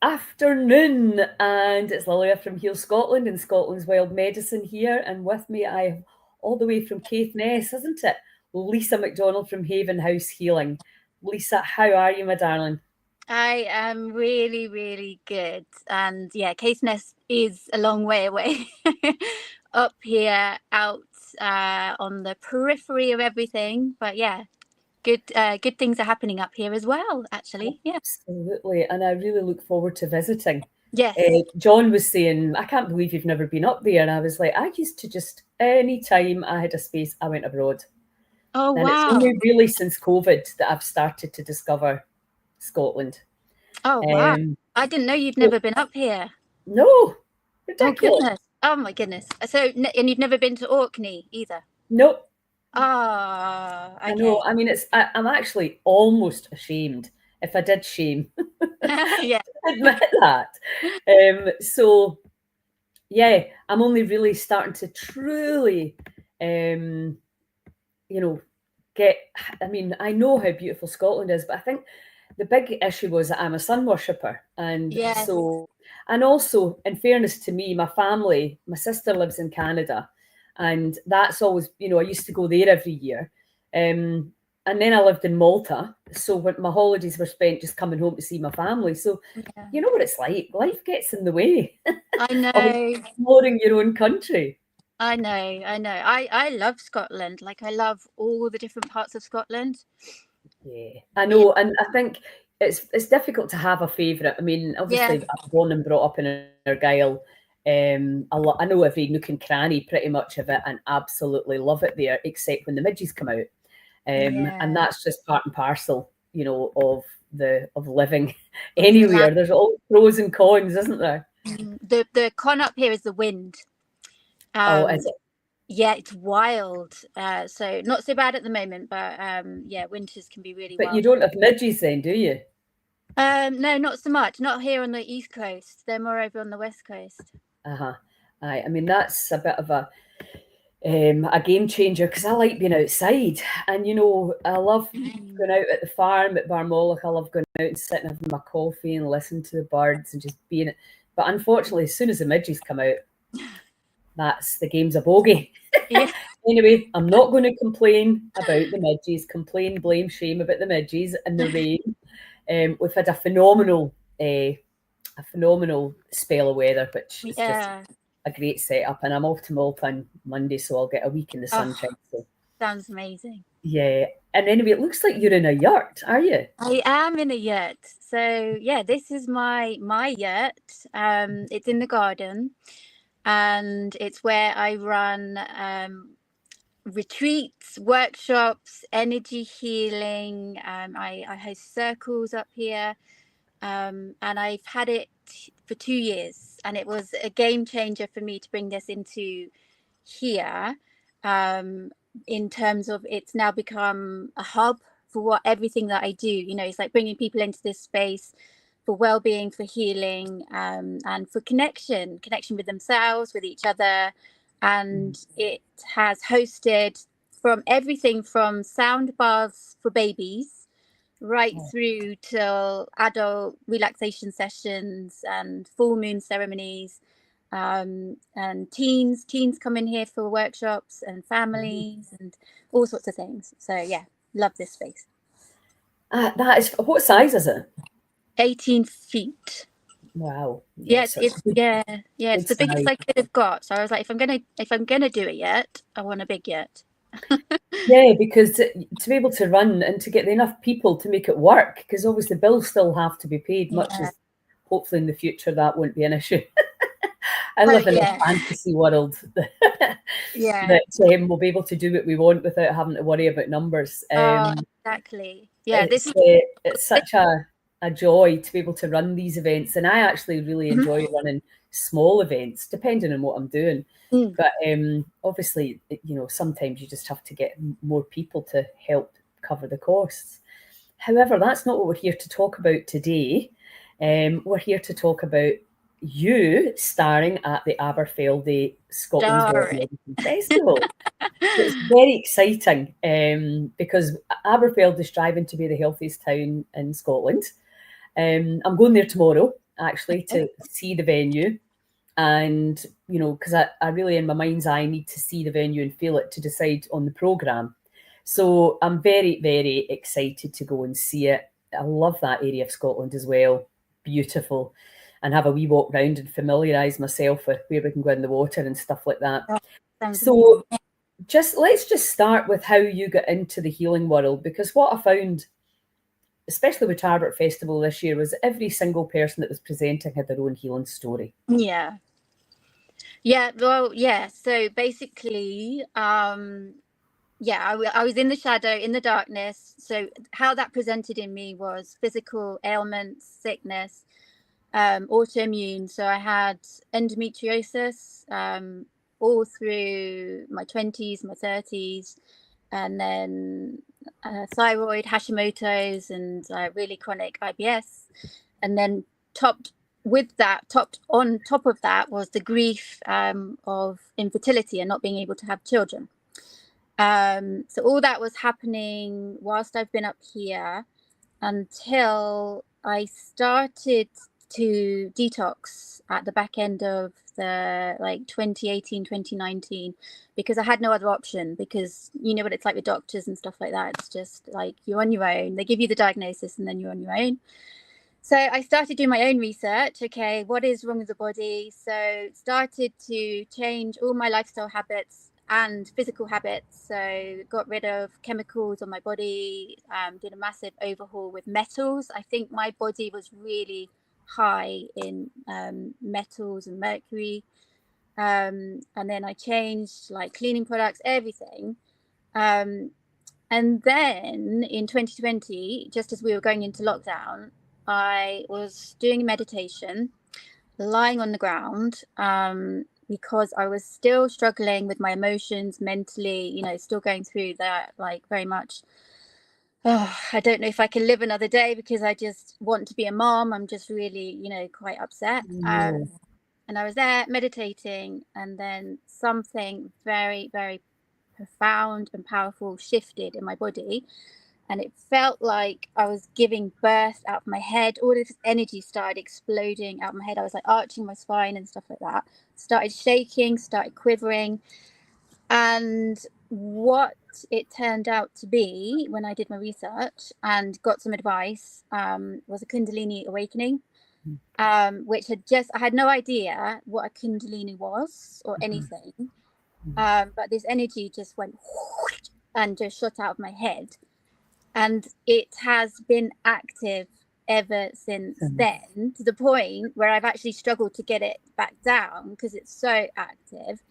Afternoon, and it's Lilia from Heal Scotland and Scotland's Wild Medicine here, and with me I have all the way from Caithness, isn't it? Lisa MacDonald from Haven House Healing. Lisa, how are you, my darling? I am really, really good. And yeah, Caithness is a long way away. Up here, out on the periphery of everything. But yeah, good things are happening up here as well, actually. Yeah. Absolutely, and I really look forward to visiting. Yes. John was saying, I can't believe you've never been up there. And I was like, I used to just, any time I had a space, I went abroad. Oh, And it's wow. only really since COVID that I've started to discover Scotland. Oh, wow. I didn't know you've So, never been up here. no, Oh, ridiculous. goodness. Oh, my goodness. So, and you've never been to Orkney either? Nope. Ah, I know. okay. I mean, I'm actually almost ashamed if I did shame Yeah. admit that. So yeah, I'm only really starting to truly, you know, get. I mean, I know how beautiful Scotland is, but I think the big issue was that I'm a sun worshipper, and Yes. so, and also, in fairness to me, my family, my sister lives in Canada, and that's always, I used to go there every year. And then I lived in Malta, so when my holidays were spent just coming home to see my family. So Yeah. you know what it's like. Life gets in the way I of know. exploring your own country. I know, I know. I love Scotland. Like I love all the different parts of Scotland. Yeah, I Yeah. know, and I think it's difficult to have a favourite. I mean, Yeah. obviously, I'm born and brought up in Argyll. I know every nook and cranny pretty much of it, and absolutely love it there, except when the midges come out, and Yeah. that's just part and parcel, of of living Of the land. anywhere. There's all pros and cons, isn't there? The con up here is the wind. Oh, is it? Yeah, it's wild. So not so bad at the moment, but yeah, winters can be really But you wild. don't have midges then, do you? No, not so much. Not here on the East Coast. They're more over on the West Coast. Uh-huh. Aye, I mean that's a bit of a game changer because I like being outside, and I love going out at the farm at Barmolloch. I love going out and sitting having my coffee and listening to the birds and just being it. But unfortunately, as soon as the midges come out, that's the game's a bogey. Yeah. Anyway, I'm not going to complain about the midges. Complain, blame, shame about the midges and the rain. We've had a phenomenal spell of weather, which is just Yeah. a great setup. And I'm off to Malta on Monday, so I'll get a week in the Oh, sunshine. So sounds amazing. yeah. And anyway, it looks like you're in a yurt, are you? I am in a yurt. So yeah, this is my yurt. It's in the garden, and it's where I run retreats, workshops, energy healing. I host circles up here, and I've had it for 2 years, and it was a game changer for me to bring this into here. In terms of it's now become a hub for everything that I do. It's like bringing people into this space for well-being, for healing, and for connection with themselves, with each other. And it has hosted from everything from sound baths for babies right through till adult relaxation sessions and full moon ceremonies, and teens come in here for workshops, and families, and all sorts of things. So yeah, love this space. That is, what size is it? 18 feet. Wow. Yeah, Yes, it's it's yeah, it's good the biggest size. I could have got. So I was like, if I'm gonna do it yet, I want a big yet. Yeah, because to be able to run and to get enough people to make it work, because obviously bills still have to be paid, much Yeah. as hopefully in the future that won't be an issue. I Oh live in a yeah. fantasy world Yeah. that we'll be able to do what we want without having to worry about numbers. Oh, exactly. Yeah. This It's is. it's such a joy to be able to run these events, and I actually really enjoy running small events, depending on what I'm doing. Mhm. But obviously, sometimes you just have to get more people to help cover the costs. However, that's not what we're here to talk about today. We're here to talk about you starring at the Aberfeldy Scotland's World Darn. Medicine Festival. So it's very exciting because Aberfeldy is striving to be the healthiest town in Scotland. I'm going there tomorrow, actually to see the venue. And, you know, because I really, in my mind's eye, need to see the venue and feel it to decide on the programme. So I'm very, very excited to go and see it. I love that area of Scotland as well. Beautiful. And have a wee walk round and familiarise myself with where we can go in the water and stuff like that. So let's just start with how you got into the healing world, because what I found, especially with Tarbert Festival this year, was every single person that was presenting had their own healing story. Yeah. Well, yeah. So basically, yeah, I was in the shadow, in the darkness. So how that presented in me was physical ailments, sickness, autoimmune. So I had endometriosis all through my 20s, my 30s, and then thyroid, Hashimoto's, and really chronic IBS. And then topped on top of that was the grief of infertility and not being able to have children. So all that was happening whilst I've been up here, until I started to detox at the back end of the 2018, 2019, because I had no other option, because you know what it's like with doctors and stuff like that. It's just like you're on your own. They give you the diagnosis and then you're on your own. So I started doing my own research. Okay, what is wrong with the body? So started to change all my lifestyle habits and physical habits. So got rid of chemicals on my body, did a massive overhaul with metals. I think my body was really high in metals and mercury. And then I changed like cleaning products, everything. And then in 2020, just as we were going into lockdown, I was doing meditation, lying on the ground, because I was still struggling with my emotions mentally, you know, still going through that, like very much, oh, I don't know if I can live another day, because I just want to be a mom. I'm just really, you know, quite upset. And I was there meditating, and then something very, very profound and powerful shifted in my body. And it felt like I was giving birth out of my head. All this energy started exploding out of my head. I was like arching my spine and stuff like that. Started shaking, started quivering. And what it turned out to be, when I did my research and got some advice, was a Kundalini awakening, which I had no idea what a Kundalini was or anything. But this energy just went and just shot out of my head. And it has been active ever since then, to the point where I've actually struggled to get it back down, because it's so active.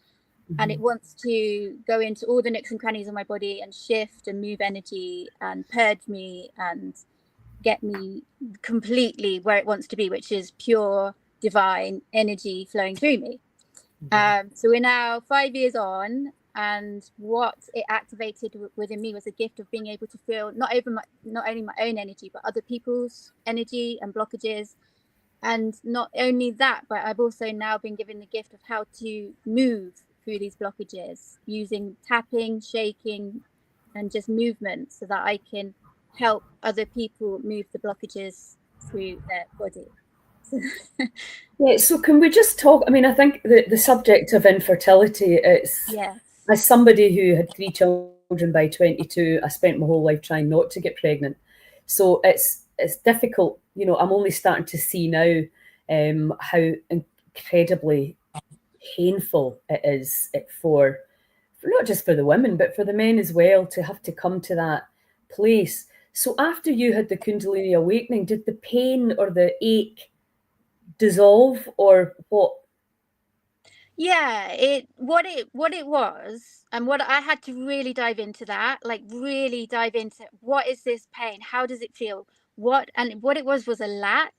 And it wants to go into all the nooks and crannies of my body and shift and move energy and purge me and get me completely where it wants to be, which is pure divine energy flowing through me. So we're now 5 years on, and what it activated within me was a gift of being able to feel not only my own energy, but other people's energy and blockages. And not only that, but I've also now been given the gift of how to move through these blockages using tapping, shaking, and just movement, so that I can help other people move the blockages through their body. Yeah, so can we just talk? I mean, I think the subject of infertility, it's, as somebody who had 3 children by 22, I spent my whole life trying not to get pregnant. So it's difficult. You know, I'm only starting to see now how incredibly painful it is for not just for the women, but for the men as well, to have to come to that place. So after you had the Kundalini awakening, did the pain or the ache dissolve, or what? Yeah, what it was, and what I had to really dive into that, like really dive into, what is this pain? How does it feel? What it was a lack.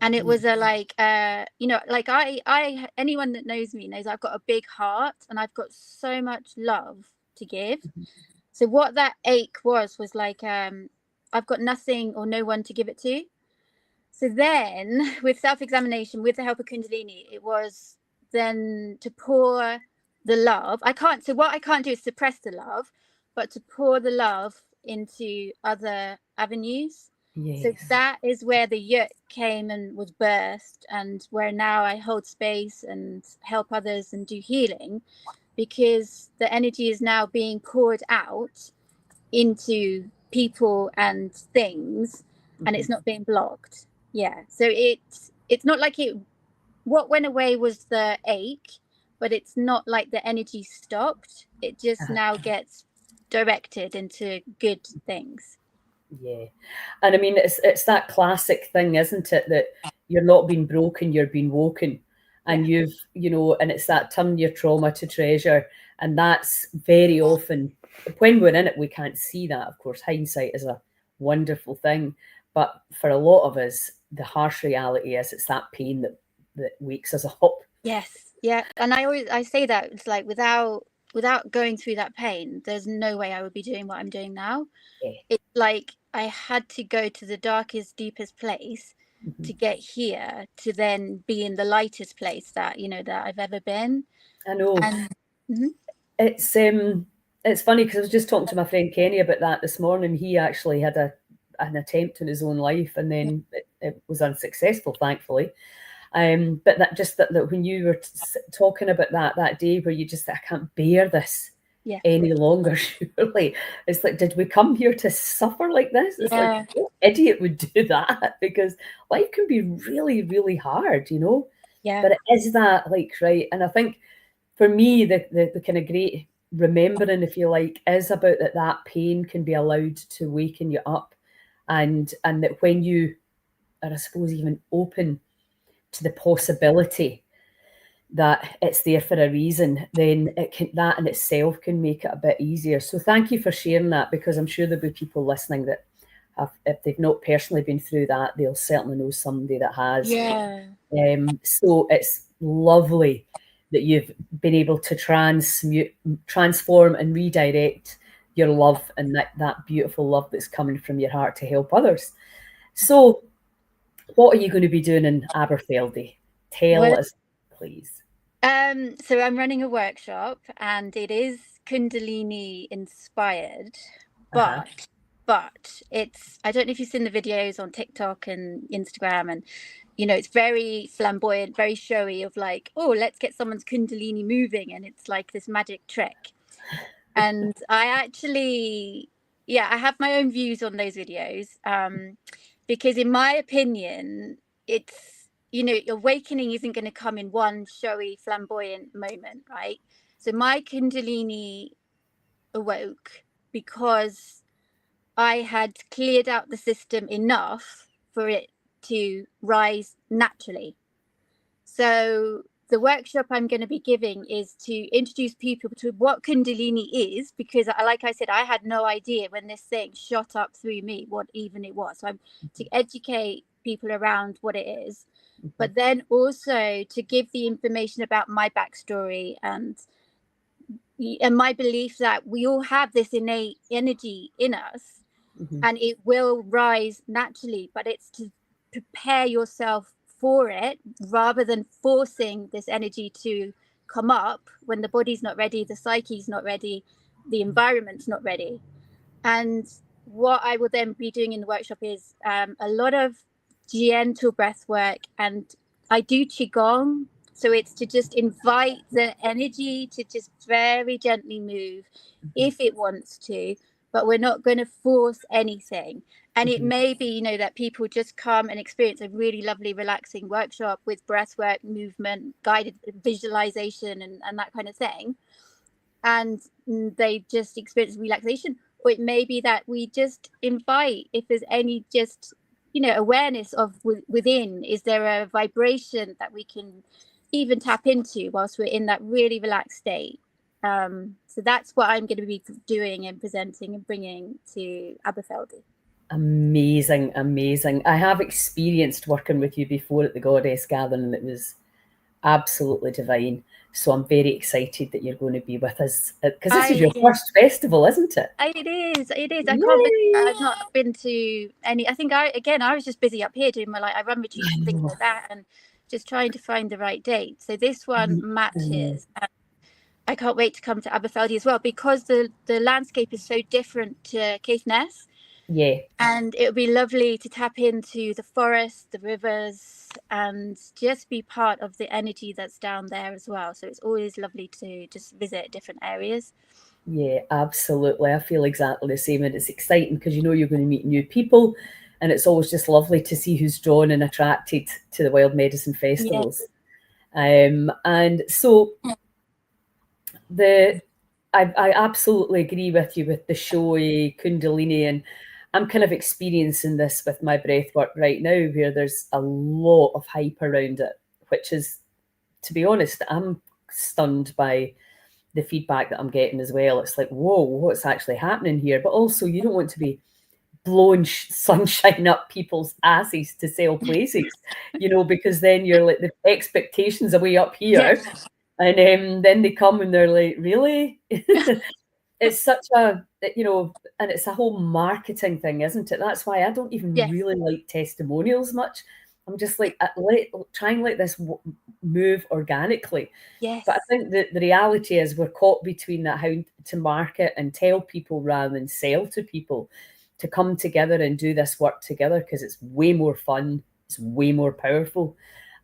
And it was a you know, like I anyone that knows me knows I've got a big heart and I've got so much love to give. So what that ache was like, I've got nothing or no one to give it to. So then with self-examination, with the help of Kundalini, it was then to pour the love. What I can't do is suppress the love, but to pour the love into other avenues. So Yes. that is where the yurt came and was birthed, and where now I hold space and help others and do healing, because the energy is now being poured out into people and things, and it's not being blocked. Yeah. So it's not like what went away was the ache, but it's not like the energy stopped. It just now gets directed into good things. Yeah. And I mean, it's that classic thing, isn't it? That you're not being broken, you're being woken. And Yeah. and it's that turn your trauma to treasure. And that's very often, when we're in it, we can't see that. Of course, hindsight is a wonderful thing. But for a lot of us, the harsh reality is it's that pain that wakes us up. Yes. Yeah. And I say that it's like without going through that pain, there's no way I would be doing what I'm doing now. Yeah. It's like I had to go to the darkest, deepest place to get here, to then be in the lightest place that I've ever been. I know. And It's funny because I was just talking to my friend Kenny about that this morning. He actually had an attempt in his own life, and then it was unsuccessful, thankfully. But that when you were talking about that day where you just, I can't bear this any longer. Surely it's like, did we come here to suffer like this? It's like, what idiot would do that? Because life can be really, really hard, But it is that, like, right. And I think for me, the kind of great remembering, if you like, is about that pain can be allowed to waken you up, and that when you are, I suppose, even open to the possibility that it's there for a reason, then that in itself can make it a bit easier. So thank you for sharing that, because I'm sure there'll be people listening that if they've not personally been through that, they'll certainly know somebody that has. yeah. So it's lovely that you've been able to transform and redirect your love, and that beautiful love that's coming from your heart to help others. So what are you going to be doing in Aberfeldy? Tell us, please. So I'm running a workshop, and it is Kundalini inspired, but it's, I don't know if you've seen the videos on TikTok and Instagram, and it's very flamboyant, very showy, of like, oh, let's get someone's Kundalini moving, and it's like this magic trick. And I actually, I have my own views on those videos, because in my opinion, it's, awakening isn't going to come in one showy, flamboyant moment, right? So my Kundalini awoke because I had cleared out the system enough for it to rise naturally. So the workshop I'm going to be giving is to introduce people to what Kundalini is, because like I said, I had no idea when this thing shot up through me what even it was. So I'm to educate people around what it is, but then also to give the information about my backstory and my belief that we all have this innate energy in us, and it will rise naturally, but it's to prepare yourself for it rather than forcing this energy to come up when the body's not ready, the psyche's not ready, the environment's not ready. And what I will then be doing in the workshop is a lot of gentle breath work, and I do Qigong. So it's to just invite the energy to just very gently move if it wants to, but we're not going to force anything. And it may be, that people just come and experience a really lovely, relaxing workshop with breath work, movement, guided visualization, and that kind of thing. And they just experience relaxation. Or it may be that we just invite, if there's any just, awareness of within, is there a vibration that we can even tap into whilst we're in that really relaxed state. So that's what I'm going to be doing and presenting and bringing to Aberfeldy. Amazing. I have experienced working with you before at the Goddess Gathering, and it was absolutely divine. So I'm very excited that you're going to be with us, because this is your first festival, isn't it? It is. I can't believe I've not been to any. I think I was just busy up here doing my, I run retreats and things like that, and just trying to find the right date. So this one matches. I can't wait to come to Aberfeldy as well, because the landscape is so different to Caithness. Yeah. And it would be lovely to tap into the forest, the rivers, and just be part of the energy that's down there as well. So it's always lovely to just visit different areas. Yeah, absolutely. I feel exactly the same. And it's exciting because you know you're going to meet new people. And it's always just lovely to see who's drawn and attracted to the wild medicine Yeah. festivals. And so the I absolutely agree with you with the showy Kundalini, and I'm kind of experiencing this with my breath work right now, where there's a lot of hype around it, which is, to be honest, I'm stunned by the feedback that I'm getting as well. It's like, whoa, what's actually happening here? But also, you don't want to be blowing sunshine up people's asses to sell places, because then you're like, the expectations are way up here. Yes. And then they come and they're like, really? It's such a, and it's a whole marketing thing, isn't it? That's why I don't even Yes. really like testimonials much. I'm just like, try and let this move organically. Yes. But I think that the reality is we're caught between that, how to market and tell people rather than sell to people, to come together and do this work together, because it's way more fun, it's way more powerful,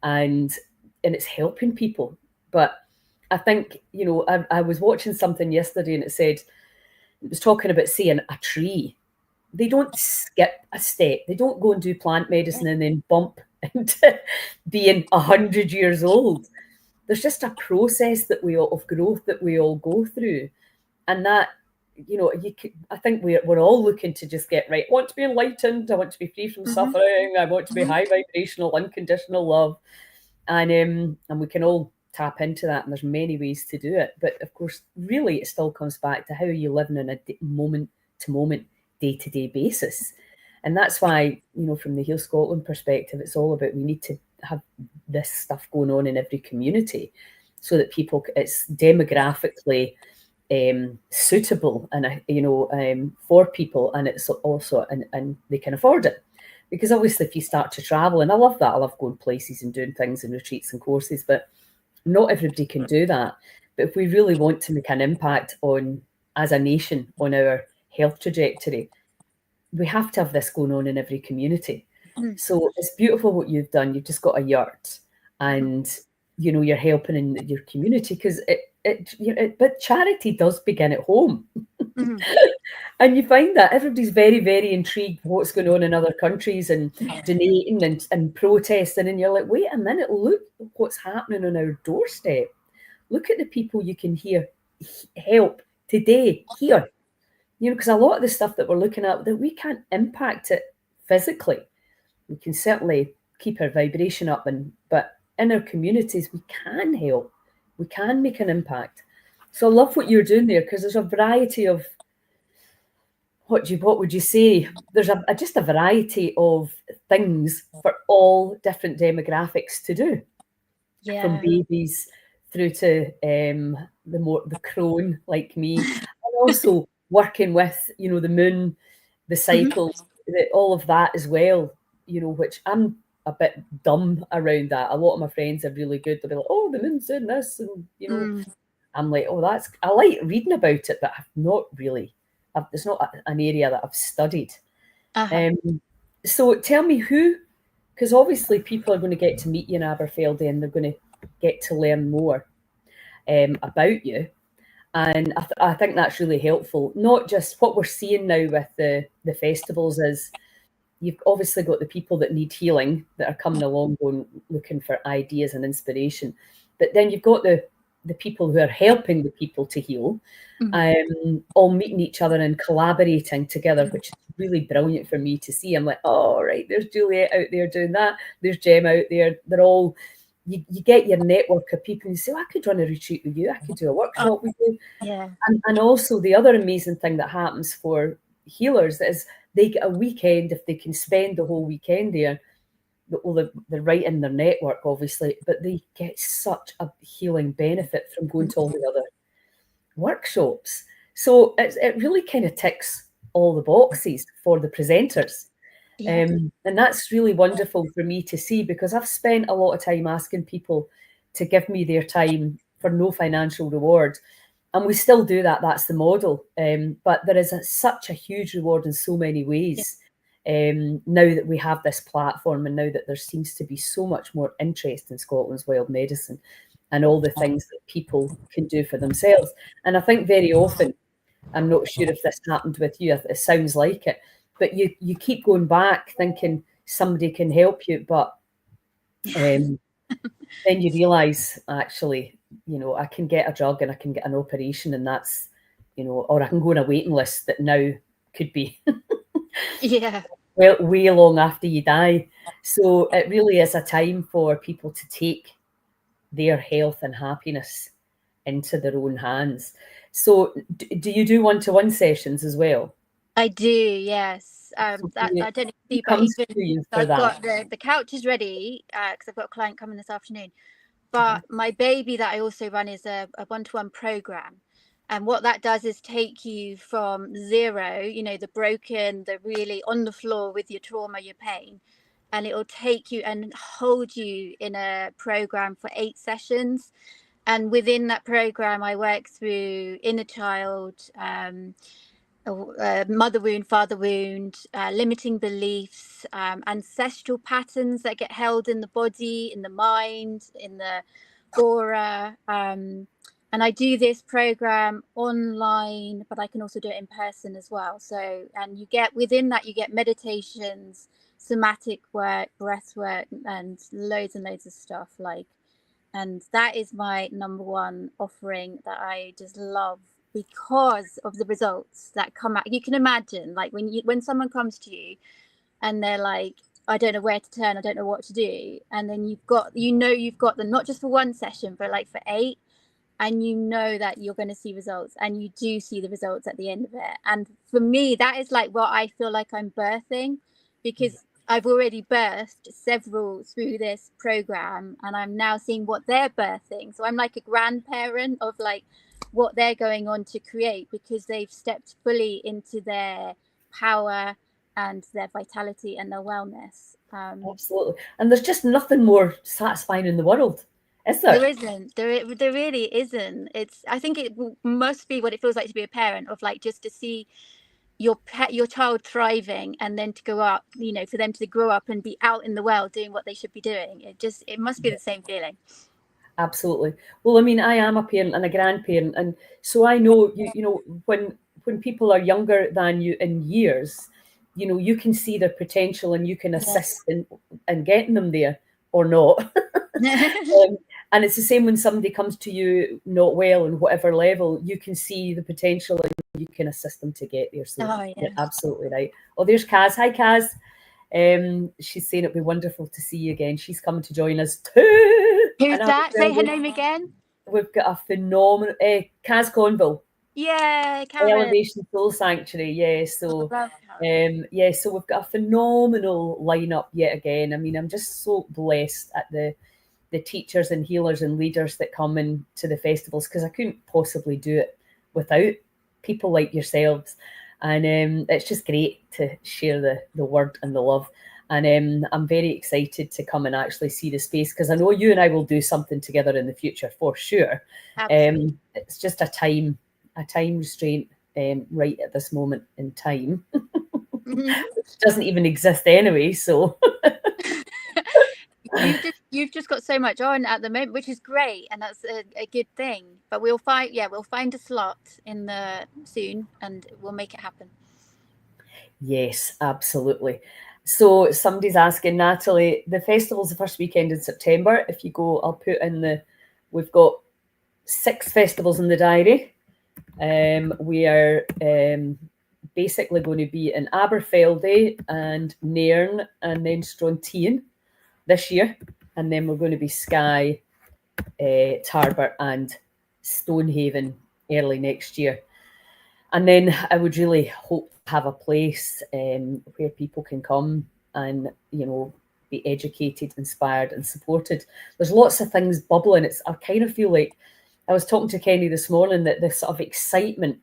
and it's helping people. But I think, I was watching something yesterday and it was talking about seeing a tree. They don't skip a step. They don't go and do plant medicine and then bump into being 100 years old. There's just a process of growth that we all go through. And that, I think we're all looking to just get right. I want to be enlightened. I want to be free from suffering. I want to be high vibrational, unconditional love. And we can all tap into that, and there's many ways to do it. But of course, really, it still comes back to how are you living on a moment to moment, day to day basis. And that's why, from the Heal Scotland perspective, it's all about, we need to have this stuff going on in every community so that people, it's demographically suitable and for people, and it's also and they can afford it. Because obviously, if you start to travel, and I love that, I love going places and doing things and retreats and courses, but not everybody can do that. But if we really want to make an impact on, as a nation, on our health trajectory, we have to have this going on in every community. So it's beautiful what you've done. You've just got a yurt, and you're helping in your community, because but charity does begin at home. And you find that everybody's very, very intrigued what's going on in other countries and donating and protesting. And you're like, wait a minute, look what's happening on our doorstep. Look at the people you can help today, here. Because a lot of the stuff that we're looking at, that we can't impact it physically. We can certainly keep our vibration up, but in our communities, we can help. We can make an impact. So I love what you're doing there, because there's a variety of, what would you say? There's just a variety of things for all different demographics to do, from babies through to the crone like me, and also working with the moon, the cycles, all of that as well. Which I'm a bit dumb around that. A lot of my friends are really good. They'll be like, "Oh, the moon's doing this," and I'm like, "Oh, I like reading about it, but I've not really." It's not an area that I've studied. So tell me because obviously people are going to get to meet you in Aberfeldy, and they're going to get to learn more about you. And I think that's really helpful. Not just what we're seeing now with the festivals is, you've obviously got the people that need healing that are coming along, looking for ideas and inspiration. But then you've got the people who are helping the people to heal, all meeting each other and collaborating together, which is really brilliant for me to see. I'm like, oh, right, there's Juliet out there doing that. There's Jem out there. They're all, you get your network of people and you say, I could run a retreat with you. I could do a workshop with you. Yeah. And also the other amazing thing that happens for healers is they get a weekend, if they can spend the whole weekend there. They're right in their network, obviously, but they get such a healing benefit from going to all the other workshops. So it really kind of ticks all the boxes for the presenters. And that's really wonderful for me to see, because I've spent a lot of time asking people to give me their time for no financial reward. And we still do that. That's the model. But there is such a huge reward in so many ways. Now that we have this platform, and now that there seems to be so much more interest in Scotland's wild medicine and all the things that people can do for themselves. And I think very often, I'm not sure if this happened with you, it sounds like it, but you keep going back thinking somebody can help you, but then you realise, actually, I can get a drug and I can get an operation, and that's, or I can go on a waiting list that now could be way long after you die. So it really is a time for people to take their health and happiness into their own hands. So do you do one-to-one sessions as well? I do, yes. I don't know if you see, but even I've got the couch is ready because I've got a client coming this afternoon. But my baby that I also run is a one-to-one program. And what that does is take you from zero, the broken, the really on the floor with your trauma, your pain. And it will take you and hold you in a program for 8 sessions. And within that program, I work through inner child, mother wound, father wound, limiting beliefs, ancestral patterns that get held in the body, in the mind, in the aura. And I do this program online, but I can also do it in person as well. So, and you get within that, you get meditations, somatic work, breath work, and loads of stuff and that is my number one offering that I just love because of the results that come out. You can imagine, like when someone comes to you and they're like, I don't know where to turn, I don't know what to do, and then you've got them not just for one session, but like for 8, and that you're going to see results, and you do see the results at the end of it. And for me, that is like what I feel like I'm birthing, because I've already birthed several through this program, and I'm now seeing what they're birthing. So I'm like a grandparent of like what they're going on to create, because they've stepped fully into their power and their vitality and their wellness. Absolutely. And there's just nothing more satisfying in the world, is there? There isn't. There really isn't. I think it must be what it feels like to be a parent, of like just to see your child thriving, and then to go up, for them to grow up and be out in the world doing what they should be doing. It must be the same feeling. Absolutely. Well, I mean, I am a parent and a grandparent, and so I know when people are younger than you in years, you can see their potential and you can assist in getting them there or not. And it's the same when somebody comes to you not well on whatever level, you can see the potential and you can assist them to get there. So you're absolutely right. Oh, there's Kaz. Hi, Kaz. She's saying it'd be wonderful to see you again. She's coming to join us too. Who's that? Say her name again. We've got a phenomenal Kaz Conville. Yeah, Karen. Elevation Soul Sanctuary. Yeah, so so we've got a phenomenal lineup yet again. I mean, I'm just so blessed at the teachers and healers and leaders that come in to the festivals, because I couldn't possibly do it without people like yourselves. And it's just great to share the word and the love. And I'm very excited to come and actually see the space, because I know you and I will do something together in the future for sure. It's just a time restraint right at this moment in time, which doesn't even exist anyway. So you've just got so much on at the moment, which is great, and that's a good thing. But we'll find a slot soon, and we'll make it happen. Yes, absolutely. So somebody's asking, Natalie, the festival's the first weekend in September. If you go, I'll put in we've got 6 festivals in the diary. We are basically going to be in Aberfeldy and Nairn and then Strontian this year. And then we're going to be Skye, Tarbert and Stonehaven early next year. And then I would really hope to have a place where people can come and, be educated, inspired and supported. There's lots of things bubbling. I kind of feel like, I was talking to Kenny this morning, that this sort of excitement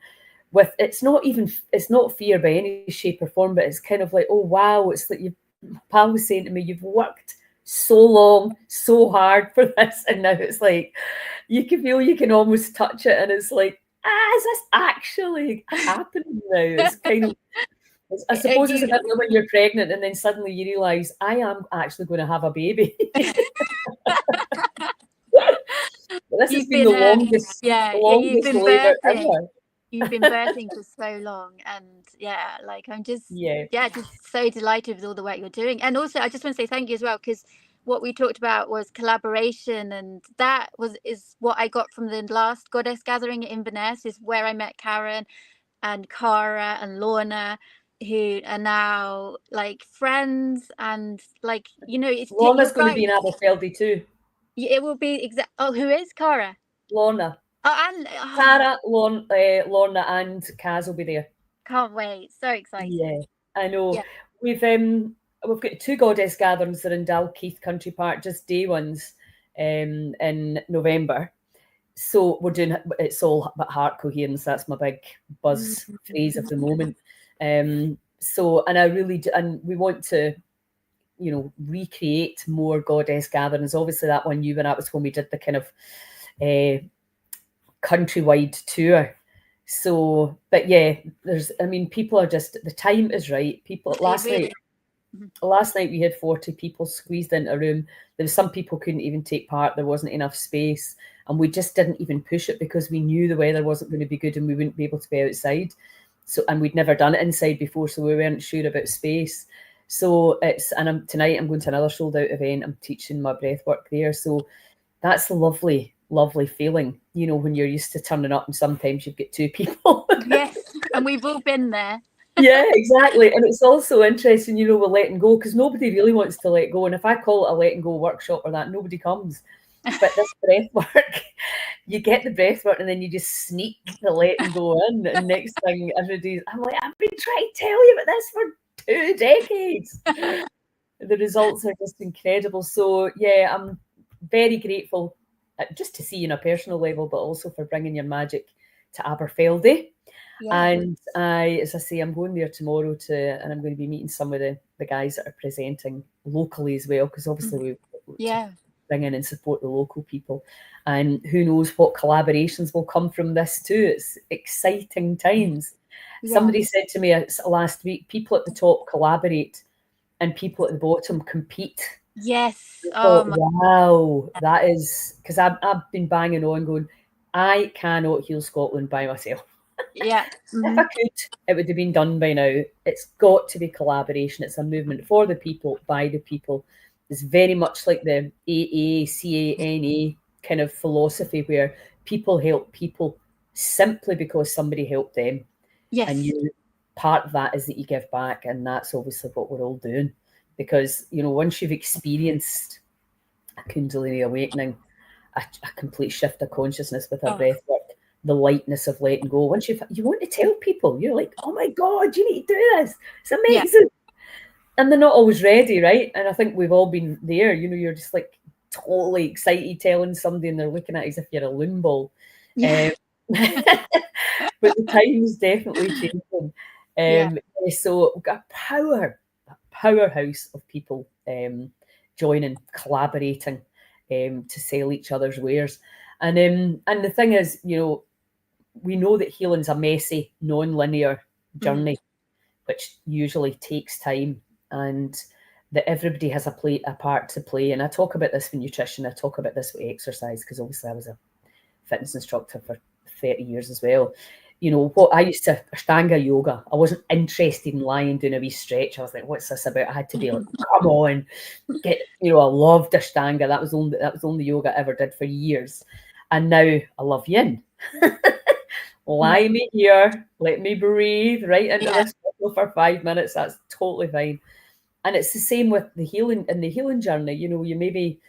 with, it's not fear by any shape or form, but it's kind of like, oh, wow, it's like Pal was saying to me, you've worked so long, so hard for this. And now it's like, you can feel you can almost touch it. And it's like, is this actually happening now? It's kind of, I suppose it's a bit like when you're pregnant and then suddenly you realise, I am actually going to have a baby. This has been the longest labour ever. You've been birthing for so long, and I'm just just so delighted with all the work you're doing. And also I just want to say thank you as well, because what we talked about was collaboration, and that is what I got from the last Goddess Gathering at Inverness, is where I met Karen and Cara and Lorna, who are now like friends, and it's Lorna's going to be in Aberfeldy too. It will be who is Cara? Lorna. And Cara, Lorna and Kaz will be there. Can't wait. So excited. Yeah, I know. Yeah. We've got 2 Goddess gatherings that are in Dalkeith Country Park, just day ones, in November. So we're doing it's all about heart coherence. That's my big buzz phrase of the moment. So, and I really do, and we want to, recreate more Goddess gatherings. Obviously, that one you went at was when we did the kind of countrywide tour. So, but yeah, people are just, the time is right. People last night we had 40 people squeezed into a room. There was some people couldn't even take part. There wasn't enough space, and we just didn't even push it because we knew the weather wasn't going to be good and we wouldn't be able to be outside. So, and we'd never done it inside before, so we weren't sure about space. So tonight I'm going to another sold out event. I'm teaching my breathwork there. So that's the lovely feeling, when you're used to turning up and sometimes you've got 2 people. Yes, and we've all been there. Yeah, exactly. And it's also interesting, with letting go, because nobody really wants to let go. And if I call it a letting go workshop or that, nobody comes. But this breath work, you get the breath work and then you just sneak the letting go in. And next thing, I'm like, I've been trying to tell you about this for 2 decades. The results are just incredible. So yeah, I'm very grateful just to see you on a personal level, but also for bringing your magic to Aberfeldy. Yeah. And as I say, I'm going there tomorrow and I'm going to be meeting some of the guys that are presenting locally as well, because obviously we bring in and support the local people. And who knows what collaborations will come from this too. It's exciting times. Yeah. Somebody said to me last week, people at the top collaborate and people at the bottom compete. Yes. Wow, that is, because I've been banging on going, I cannot heal Scotland by myself. Yeah. If I could, it would have been done by now. It's got to be collaboration. It's a movement for the people, by the people. It's very much like the AACANA kind of philosophy where people help people simply because somebody helped them. Yes. And part of that is that you give back, and that's obviously what we're all doing. Because, once you've experienced a Kundalini awakening, a complete shift of consciousness with our breath work, the lightness of letting go, once you want to tell people, you're like, oh my God, you need to do this. It's amazing. Yeah. And they're not always ready, right? And I think we've all been there. You're just like totally excited telling somebody and they're looking at you as if you're a loon ball. Yeah. But the time's definitely changing. So we've got a powerhouse of people joining, collaborating to sell each other's wares. And the thing is, we know that healing's a messy, non-linear journey, which usually takes time, and that everybody has a part to play. And I talk about this with nutrition, I talk about this with exercise, because obviously I was a fitness instructor for 30 years as well. What I used to Ashtanga yoga, I wasn't interested in lying doing a wee stretch. I was like, what's this about? I had to be like, come on, I loved Ashtanga. That was the only yoga I ever did for years. And now I love yin. Lie me here, let me breathe right into this for 5 minutes. That's totally fine. And it's the same with the healing and the healing journey. You may be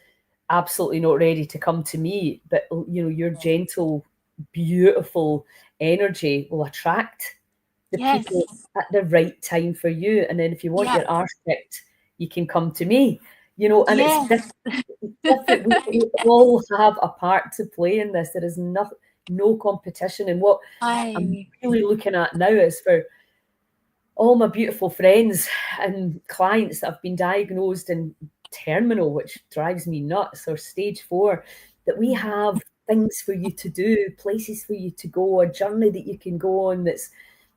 absolutely not ready to come to me, but your gentle, beautiful energy will attract the people at the right time for you. And then if you want your arse kicked, you can come to me. And it's different. We all have a part to play in this. There is no competition. And what I'm really looking at now is for all my beautiful friends and clients that have been diagnosed in terminal, which drives me nuts, or stage 4, that we have things for you to do, places for you to go, a journey that you can go on that's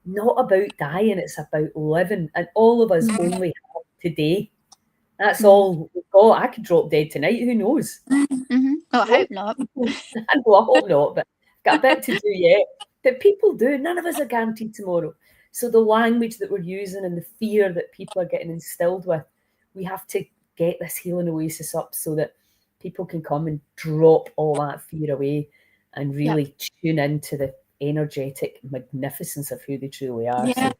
not about dying, it's about living. And all of us only have today. That's all we've got. I could drop dead tonight, who knows? Oh, I hope not. I know, I hope not, but got a bit to do yet. But people do. None of us are guaranteed tomorrow. So the language that we're using and the fear that people are getting instilled with, we have to get this healing oasis up so that people can come and drop all that fear away and really tune into the energetic magnificence of who they truly are. Yeah. So,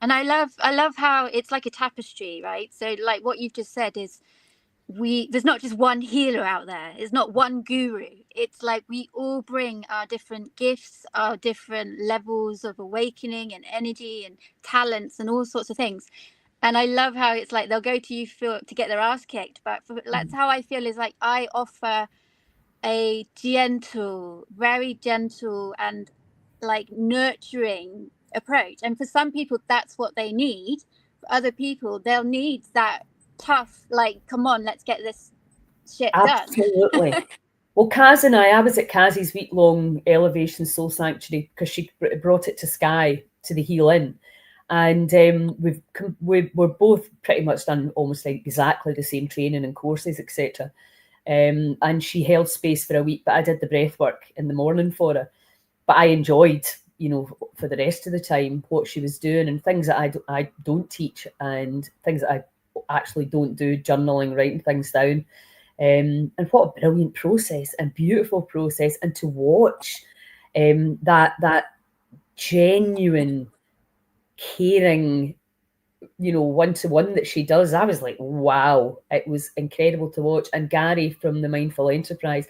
and I love how it's like a tapestry, right? So like what you've just said is there's not just one healer out there. It's not one guru. It's like we all bring our different gifts, our different levels of awakening and energy and talents and all sorts of things. And I love how it's like they'll go to you to get their ass kicked, but that's how I feel, is like I offer a gentle, very gentle and like nurturing approach. And for some people that's what they need. For other people, they'll need that tough, like, come on, let's get this shit absolutely. done. Well, Kaz and I was at Kaz's week-long Elevation Soul Sanctuary because she brought it to Skye, to the Heal In. And we're both pretty much done almost like exactly the same training and courses, etc. And she held space for a week, but I did the breath work in the morning for her. But I enjoyed, for the rest of the time, what she was doing and things that I don't teach and things that I actually don't do, journaling, writing things down. And what a brilliant process and beautiful process. And to watch that genuine, caring, one-to-one that she does, I was like, wow, it was incredible to watch. And Gary from the Mindful Enterprise,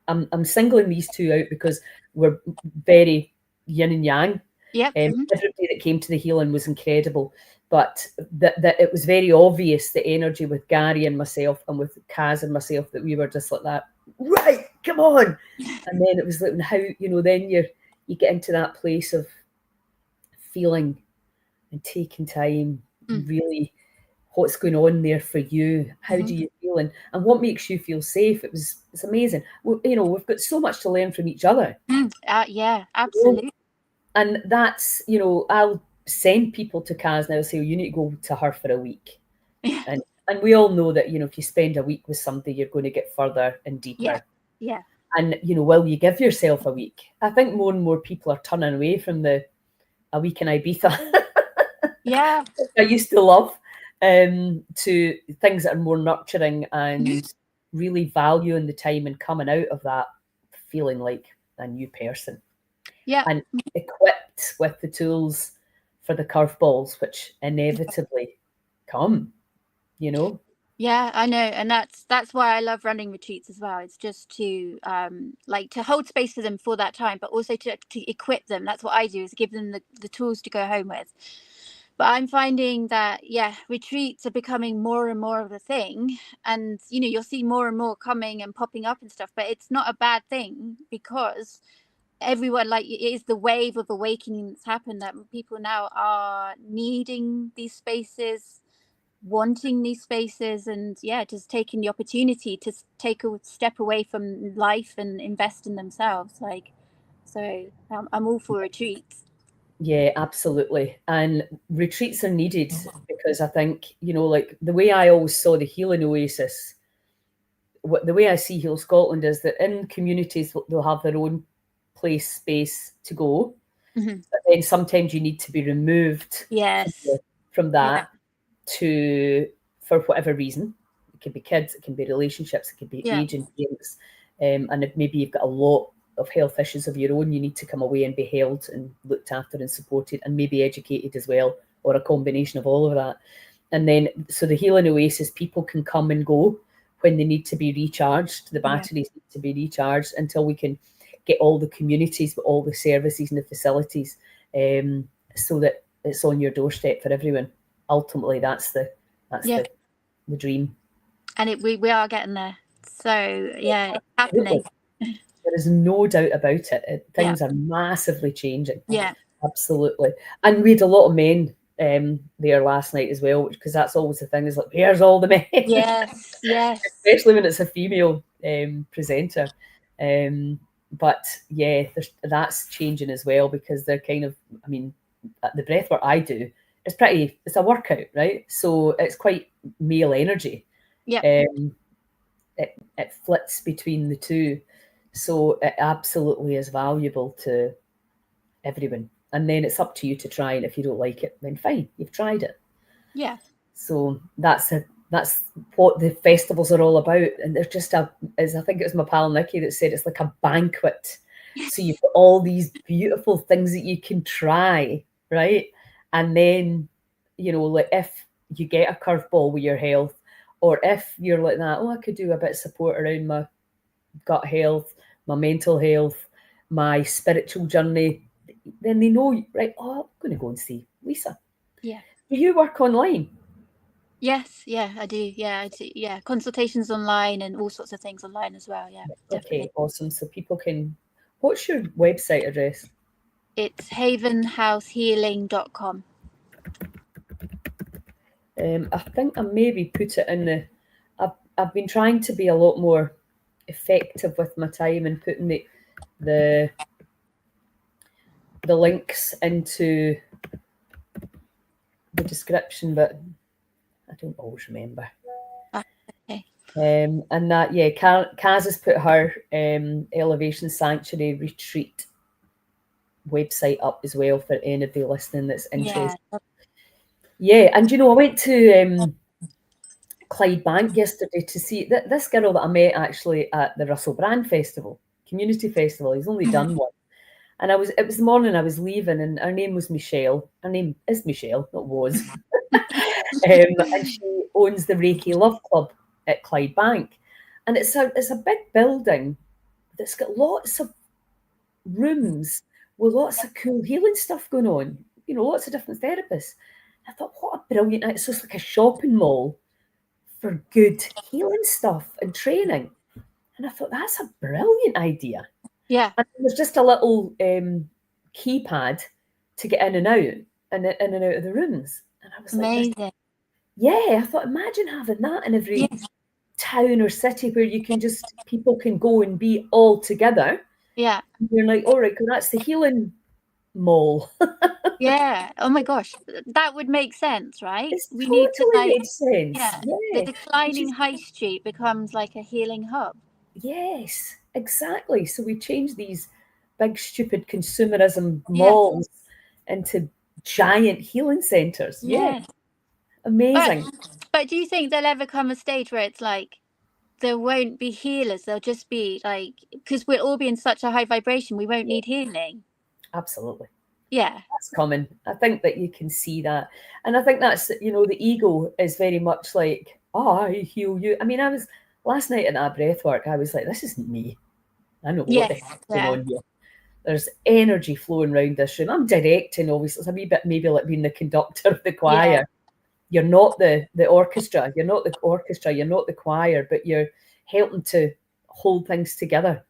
I'm singling these two out because we're very yin and yang. Yep. Everybody that came to the healing was incredible, but that it was very obvious the energy with Gary and myself and with Kaz and myself that we were just like that, right, come on. And then it was like how, then you get into that place of feeling and taking time, really what's going on there for you, how do you feel, and what makes you feel safe. It's amazing. We've got so much to learn from each other. Yeah, absolutely. And that's, I'll send people to Kaz now, say, you need to go to her for a week. And we all know that, if you spend a week with somebody, you're going to get further and deeper. Yeah. And, will you give yourself a week? I think more and more people are turning away from a week in Ibiza. Yeah. I used to love, to things that are more nurturing and really valuing the time and coming out of that feeling like a new person. Yeah. And equipped with the tools for the curveballs, which inevitably come, Yeah, I know. And that's why I love running retreats as well. It's just to to hold space for them for that time, but also to equip them. That's what I do, is give them the tools to go home with. But I'm finding that, retreats are becoming more and more of a thing. And, you'll see more and more coming and popping up and stuff. But it's not a bad thing, because everyone, it is the wave of awakening that's happened, that people now are needing these spaces, wanting these spaces, and just taking the opportunity to take a step away from life and invest in themselves. So I'm all for retreats. Yeah, absolutely. And retreats are needed because I think, the way I always saw the healing oasis, the way I see Heal Scotland is that in communities, they'll have their own place, space to go. But then sometimes you need to be removed from that for whatever reason. It can be kids, it can be relationships, it can be aging parents. And if maybe you've got a lot of health issues of your own, you need to come away and be held and looked after and supported and maybe educated as well, or a combination of all of that. And then, so the healing oasis, people can come and go when they need to be recharged. The batteries need to be recharged until we can get all the communities with all the services and the facilities, so that it's on your doorstep for everyone. Ultimately, that's the dream. And we are getting there. So it's happening. There is no doubt about it. Things are massively changing. Yeah, absolutely. And we had a lot of men there last night as well, because that's always the thing, is like, where's all the men? Yes. Especially when it's a female presenter. But yeah, that's changing as well, because they're kind of, I mean, the breathwork I do, it's a workout, right? So it's quite male energy. Yeah. It flits between the two. So it absolutely is valuable to everyone. And then it's up to you to try it. If you don't like it, then fine, you've tried it. Yeah. So that's what the festivals are all about. And there's just as I think it was my pal Nikki that said, it's like a banquet. So you've got all these beautiful things that you can try, right? And then, like if you get a curveball with your health, or if you're like that, I could do a bit of support around my gut health, my mental health, my spiritual journey, then they know, right, I'm going to go and see Lisa. Yeah. Do you work online? Yes, yeah, I do. Yeah, I do. Yeah, consultations online and all sorts of things online as well. Yeah, definitely. Okay, awesome. So people can. What's your website address? It's havenhousehealing.com. I think I maybe put it in the. I've been trying to be a lot more effective with my time and putting the links into the description, but I don't always remember. Okay. And that, yeah, Kaz has put her Elevation Sanctuary retreat website up as well for anybody listening that's interested. Yeah, and I went to Clydebank yesterday to see this girl that I met actually at the Russell Brand Festival, Community Festival. He's only done one. And it was the morning I was leaving, and her name was Michelle. Her name is Michelle, not was. And she owns the Reiki Love Club at Clydebank. And it's a big building that's got lots of rooms with lots of cool healing stuff going on. Lots of different therapists. I thought, what a brilliant, it's just like a shopping mall for good healing stuff and training. And I thought, that's a brilliant idea. Yeah. And there's just a little keypad to get in and out and out of the rooms. And I was amazing. Like, yeah, I thought, imagine having that in every town or city where you can people can go and be all together. Yeah. And you're like, all right, because that's the healing mall. Yeah. Oh my gosh, that would make sense, right? We totally need makes sense. Yeah. The declining high street becomes like a healing hub. Yes, exactly. So we change these big, stupid consumerism malls into giant healing centres. Yeah. Amazing. But do you think there'll ever come a stage where it's like there won't be healers? They'll just be like, because we'll all be in such a high vibration, we won't need healing. Absolutely. Yeah. That's common. I think that you can see that. And I think that's, the ego is very much like, I heal you. I mean, last night in our breath work, I was like, this isn't me. I know what the heck's going on here. There's energy flowing around this room. I'm directing, obviously. It's a wee bit maybe like being the conductor of the choir. Yeah. You're not the orchestra. You're not the orchestra. You're not the choir, but you're helping to hold things together.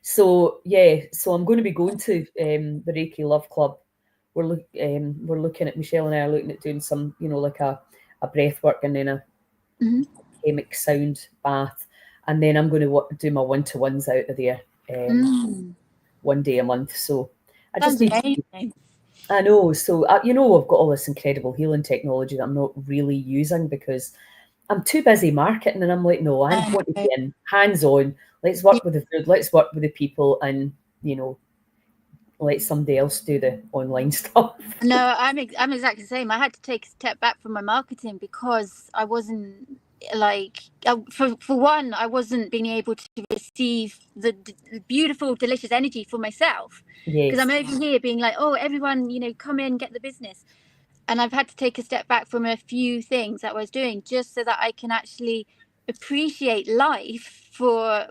So I'm going to be going to the Reiki Love Club. We're looking at, Michelle and I are looking at doing some, like a breath work and then a chemic sound bath, and then I'm going to do my one-to-ones out of there 1 day a month. So I just need to, I know. So I've got all this incredible healing technology that I'm not really using because I'm too busy marketing, and I'm like, no, I want to be in hands-on. Let's work with the food. Let's work with the people, and let somebody else do the online stuff. No, I'm exactly the same. I had to take a step back from my marketing because I wasn't for one, I wasn't being able to receive the beautiful, delicious energy for myself. Because I'm over here being like, oh, everyone, come in, get the business. And I've had to take a step back from a few things that I was doing just so that I can actually appreciate life for,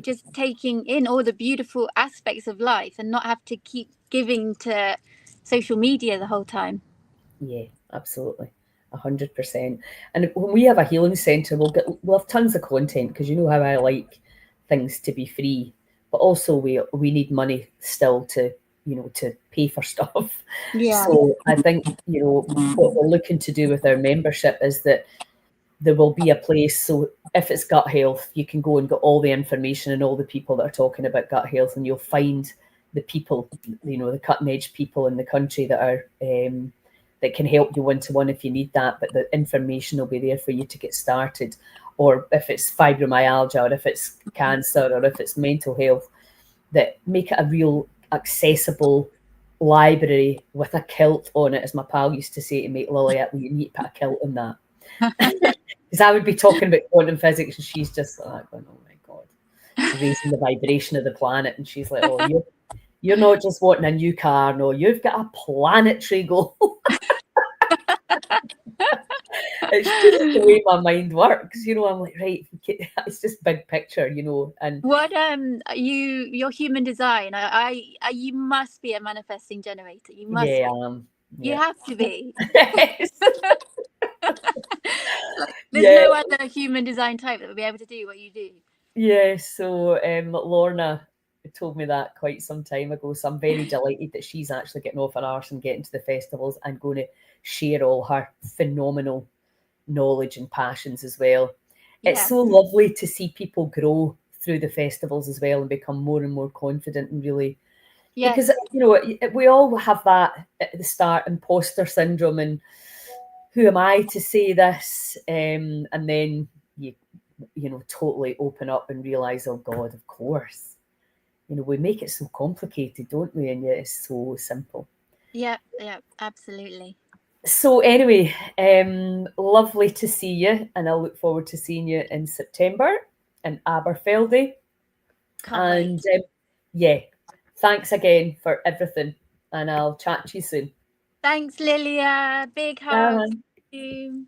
just taking in all the beautiful aspects of life and not have to keep giving to social media the whole time. Yeah, absolutely. 100%. And when we have a healing centre, we'll have tons of content because you know how I like things to be free, but also we need money still to to pay for stuff. Yeah. So I think what we're looking to do with our membership is that there will be a place. So if it's gut health, you can go and get all the information and all the people that are talking about gut health, and you'll find the people, the cutting edge people in the country that are that can help you one-to-one if you need that. But the information will be there for you to get started. Or if it's fibromyalgia, or if it's cancer, or if it's mental health, that make it a real accessible library with a kilt on it, as my pal used to say to me, Lily, you need to put a kilt on that. Because I would be talking about quantum physics and she's just like, going, oh my God, raising the vibration of the planet. And she's like, oh, you're not just wanting a new car, no, you've got a planetary goal. It's just the way my mind works, I'm like, right, it's just big picture, and what your human design, you must be a manifesting generator. You must be. You have to be. Yes. There's no other human design type that would be able to do what you do. Yeah, so Lorna told me that quite some time ago, so I'm very delighted that she's actually getting off her arse and getting to the festivals and going to share all her phenomenal knowledge and passions as well. Yeah. It's so lovely to see people grow through the festivals as well and become more and more confident and really, because we all have that at the start, imposter syndrome, and who am I to say this, and then you totally open up and realize, oh God, of course, we make it so complicated, don't we? And yet it's so simple. Yeah, absolutely. So anyway, lovely to see you, and I'll look forward to seeing you in September in Aberfeldy. Can't wait. Thanks again for everything, and I'll chat to you soon. Thanks, Lilia. Big hugs. Bye.